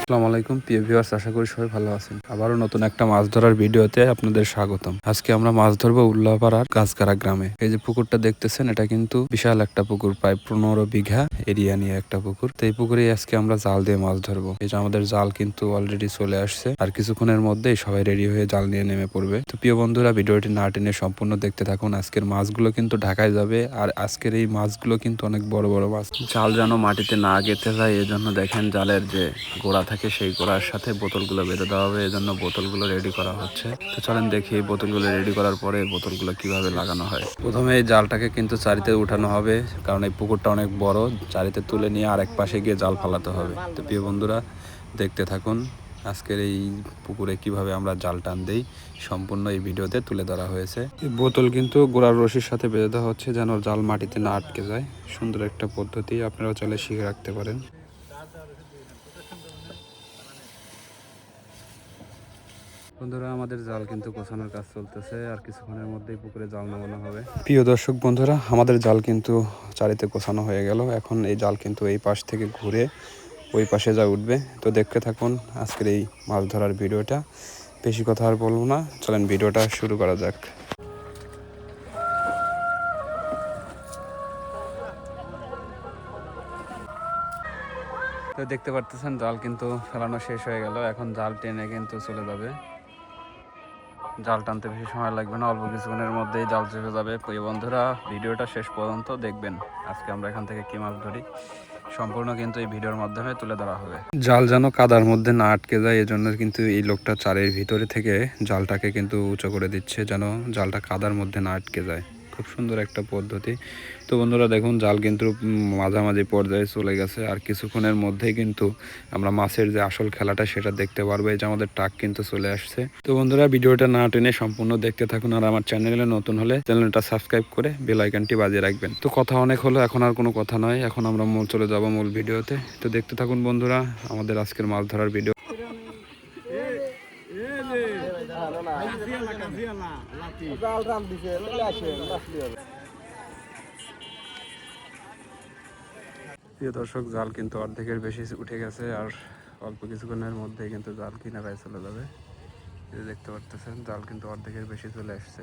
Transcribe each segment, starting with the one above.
আসসালামু আলাইকুম প্রিয় ভিউয়ার্স, আশা করি সবাই ভালো আছেন। আবারও নতুন একটা মাছ ধরার ভিডিওতে আপনাদের স্বাগতম। আজকে আমরা মাছ ধরবো উল্লাপাড়ার গাছগাড়া গ্রামে। এই যে পুকুরটা দেখতেছেন, এটা কিন্তু বিশাল একটা পুকুর, প্রায় 15 বিঘা এরিয়া নিয়ে একটা পুকুর। তো এই পুকুরে আজকে আমরা জাল দিয়ে মাছ ধরবো। এই যে আমাদের জাল কিন্তু অলরেডি চলে আসছে, আর কিছুক্ষণের মধ্যেই সবাই রেডি হয়ে জাল নিয়ে নেমে পড়বে। তো প্রিয় বন্ধুরা, ভিডিওটি না টেনে সম্পূর্ণ দেখতে থাকুন। আজকের মাছগুলো কিন্তু ঢাকায় যাবে, আর আজকের এই মাছগুলো কিন্তু অনেক বড় বড় মাছ। জাল যেন মাটিতে না গেঁথে যায়, এজন্য দেখেন জালের যে গোড়া থাকে সেই গোড়ার সাথে বোতলগুলো বেঁধে দেওয়া হবে। এজন্য বোতলগুলো রেডি করা হচ্ছে। তো চলেন দেখি এই বোতলগুলো রেডি করার পরে বোতলগুলো কিভাবে লাগানো হয়। প্রথমে এই জালটাকে কিন্তু চারিতে উঠানো হবে, কারণ এই পুকুরটা অনেক বড়। চারিতে তুলে নিয়ে আরেক পাশে গিয়ে জাল ফালাতে হবে। তো প্রিয় বন্ধুরা, দেখতে থাকুন আজকের এই পুকুরে কিভাবে আমরা জাল টান দেই, সম্পূর্ণ এই ভিডিওতে তুলে ধরা হয়েছে। বোতল কিন্তু গোড়ার রশির সাথে বেঁধে দেওয়া হচ্ছে, যেন জাল মাটিতে না আটকে যায়। সুন্দর একটা পদ্ধতি, আপনারাও চাইলে শিখে রাখতে পারেন। বন্ধুরা, আমাদের জাল কিন্তু গোছানোর কাজ চলতেছে, আর কিছুক্ষণের মধ্যেই পুকুরে জাল নামানো হবে। প্রিয় দর্শক বন্ধুরা, আমাদের জাল কিন্তু চারিতে গোছানো হয়ে গেল। এখন এই জাল কিন্তু এই পাশ থেকে ঘুরে ওই পাশে যা উঠবে। তো দেখতে থাকুন আজকের এই মাছ ধরার ভিডিওটা। বেশি কথা আর বলবো না, চলেন ভিডিওটা শুরু করা যাক। তো দেখতে পারতেছেন জাল কিন্তু ফেলানো শেষ হয়ে গেল। এখন জাল টেনে কিন্তু চলে যাবে। জাল টানতে বেশি সময় লাগবে না, অল্প কিছুক্ষণের মধ্যেই জাল চেপে যাবে। প্রিয় বন্ধুরা, ভিডিওটা শেষ পর্যন্ত দেখবেন। আজকে আমরা এখান থেকে কি মাছ ধরি সম্পূর্ণ কিন্তু এই ভিডিওর মাধ্যমে তুলে ধরা হবে। জাল যেন কাদার মধ্যে না আটকে যায়, এজন্য কিন্তু এই লোকটা চারের ভিতরে থেকে জালটাকে কিন্তু উঁচু করে দিচ্ছে, যেন জালটা কাদার মধ্যে না আটকে যায়। খুব সুন্দর একটা পদ্ধতি। তো বন্ধুরা দেখুন, জাল কিন্তু মাঝামাঝি পর্যায়ে চলে গেছে, আর কিছুক্ষণের মধ্যেই কিন্তু আমরা মাছের যে আসল খেলাটা সেটা দেখতে পারবো। এই যে আমাদের ট্রাক কিন্তু চলে আসছে। তো বন্ধুরা, ভিডিওটা না টেনে সম্পূর্ণ দেখতে থাকুন, আর আমার চ্যানেলে নতুন হলে চ্যানেলটা সাবস্ক্রাইব করে বেল আইকনটি বাজিয়ে রাখবেন। তো কথা অনেক হলো, এখন আর কোনো কথা নয়, এখন আমরা চলে যাব মূল ভিডিওতে। তো দেখতে থাকুন বন্ধুরা আমাদের আজকের মাছ ধরার ভিডিও। প্রিয় দর্শক, জাল কিন্তু অর্ধেকের বেশি উঠে গেছে, আর অল্প কিছুক্ষণের মধ্যে কিন্তু জাল কিনারায় চলে যাবে। দেখতে পারতেছেন জাল কিন্তু অর্ধেকের বেশি চলে আসছে।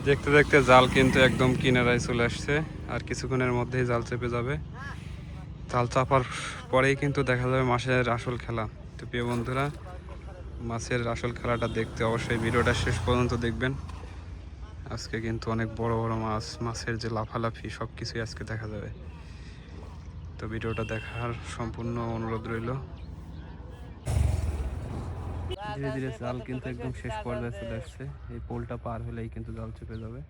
দেখতে দেখতে জাল কিন্তু একদম কিনারায় চলে আসছে, আর কিছুক্ষণের মধ্যেই জাল চেপে যাবে। জাল চাপার পরেই কিন্তু দেখা যাবে মাছের আসল খেলা। তো প্রিয় বন্ধুরা, মাছের আসল খেলাটা দেখতে অবশ্যই ভিডিওটা শেষ পর্যন্ত দেখবেন। আজকে কিন্তু অনেক বড় বড় মাছ, মাছের যে লাফালাফি সব কিছুই আজকে দেখা যাবে। তো ভিডিওটা দেখার সম্পূর্ণ অনুরোধ রইল। ধীরে ধীরে জাল কিন্তু একদম শেষ পর্যায়ে চলে আসছে। এই পোলটা পার হলেই কিন্তু জাল চেপে যাবে।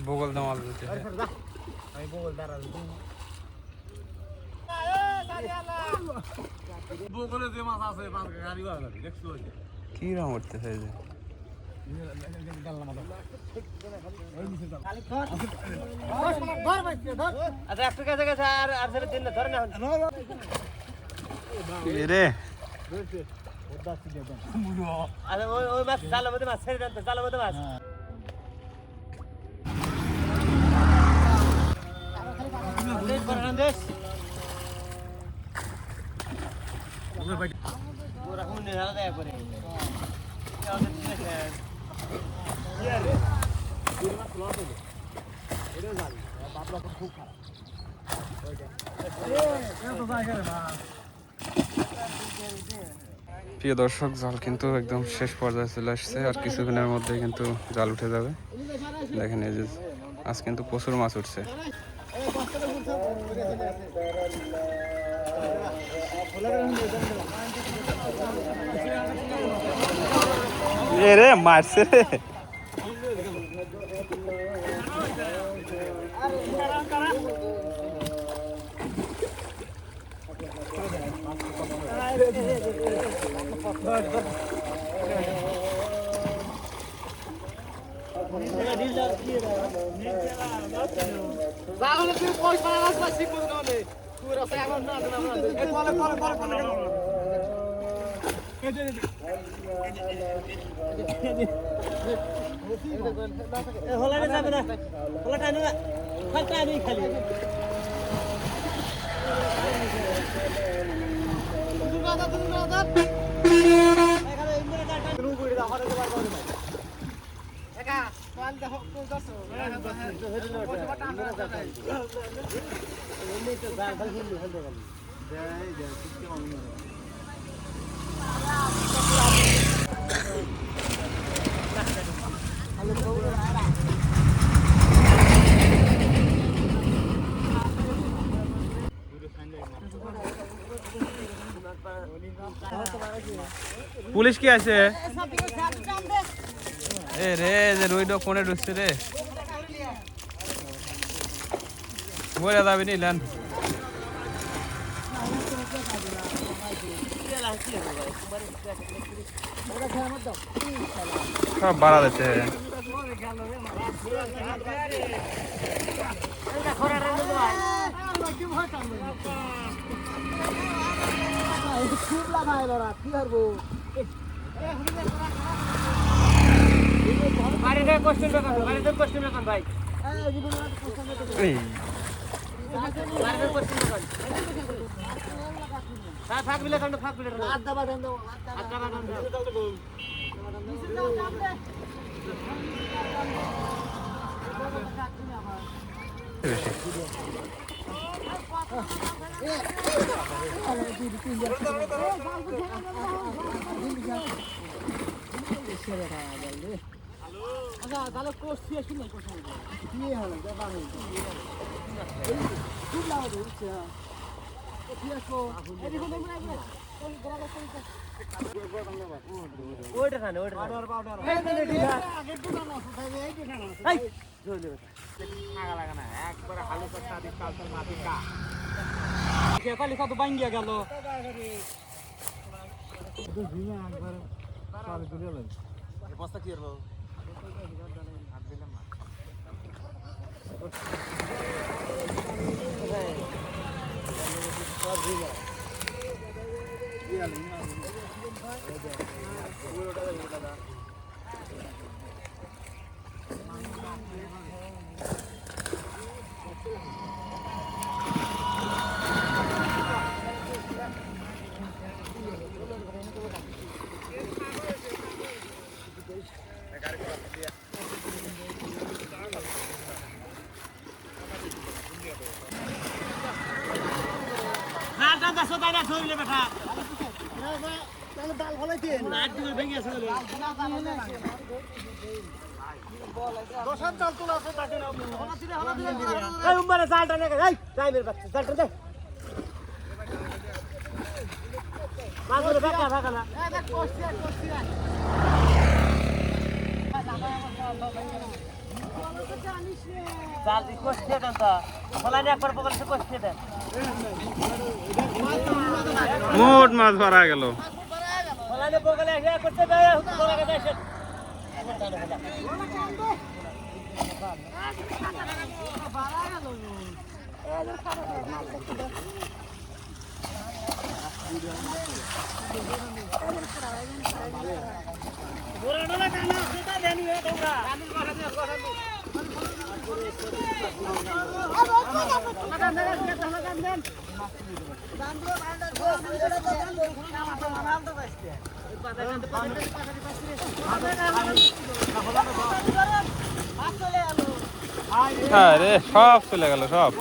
বগল দামাল দিতে আমি বগল দাঁড়াল বগলে যে মাছ আছে মাছ গাড়ি বাড়া দেখছো কি রাম উঠতেছে এই যে আচ্ছা একটু কাছে কাছে আর আর ছেড়ে দিন না ধরে না রে ওই মাছ জালের মধ্যে মাছ ছেড়ে দেন তো, জালের মধ্যে মাছ। ওরা হুন্ডে ঢালা দেয়া করে। প্রিয় দর্শক, জাল কিন্তু একদম শেষ পর্যায়ে চলে আসছে, আর কিছুক্ষণের মধ্যে কিন্তু জাল উঠে যাবে। দেখেন এই যে আজ কিন্তু প্রচুর মাছ উঠছে। রে মারছে রে। পুলিশ কি আছে? এ রে যে রুইটা কোনে ঢুকছে রে, মরে যাবি নি লেন। সব বাড়া দিচ্ছে। ভাই ফাঁক বিলে কাণ্ড, ফাঁক বিলে ওইটা খানে ওইটা কত ভাঙ্গিয়া গেল। বস্তা কি করবো? মোট মাছ ধরা গেল। আরে সব চলে গেল সব।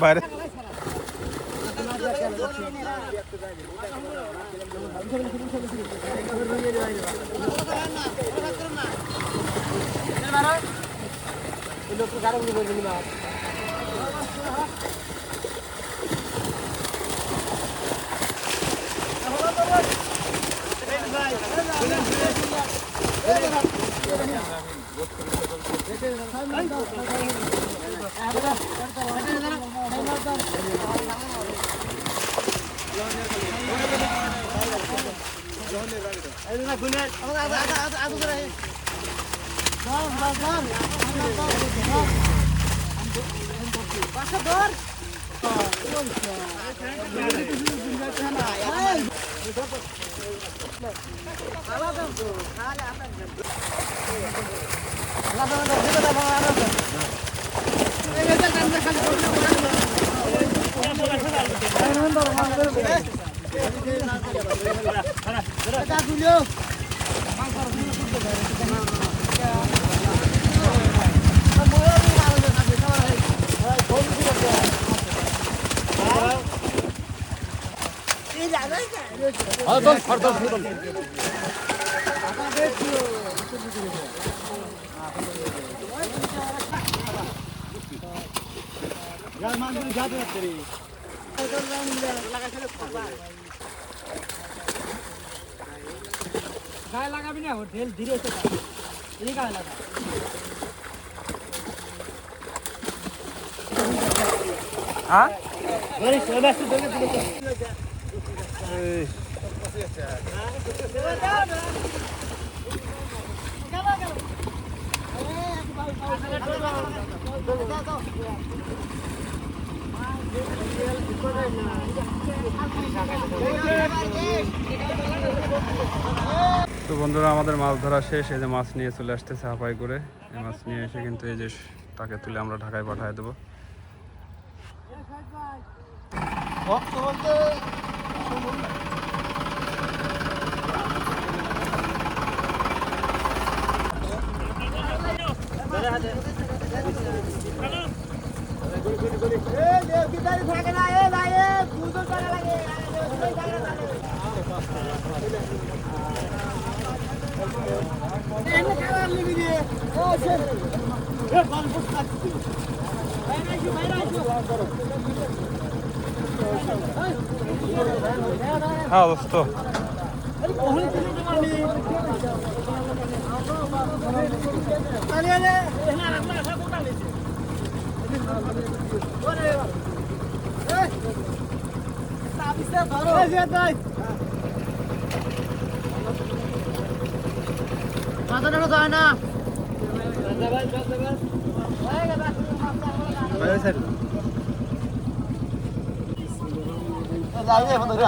বাইরে গায়ে লাগাবি না ঢেল ধীরে এসে এই গায়ে লাগা হ্যাঁ ওই সোনা সুদে দিলে তো বন্ধুরা আমাদের মাছ ধরা শেষ। এই যে মাছ নিয়ে চলে আসতেছে হাফাই করে। এই মাছ নিয়ে এসে কিন্তু এই যে তাকে তুলে আমরা ঢাকায় পাঠিয়ে দেবো। হ্যাঁ দোস্ত যায় না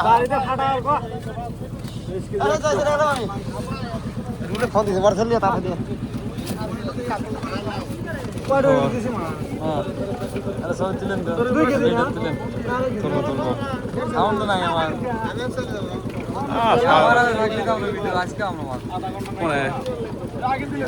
বাড়িতে ফাটা গো আরে যাই রে আমি রুলে ফোন দিছে মারছলি তাতে দে পড়ো দিছি মা হ্যাঁ আরে সব দিলেন তো দুই কেজি না তুলবো সাউন্ড নাই আমার আমি চলে যাব আমার রাখলে আমরা ভিডিও আজকে আমরা মার কোনে আগে দিলে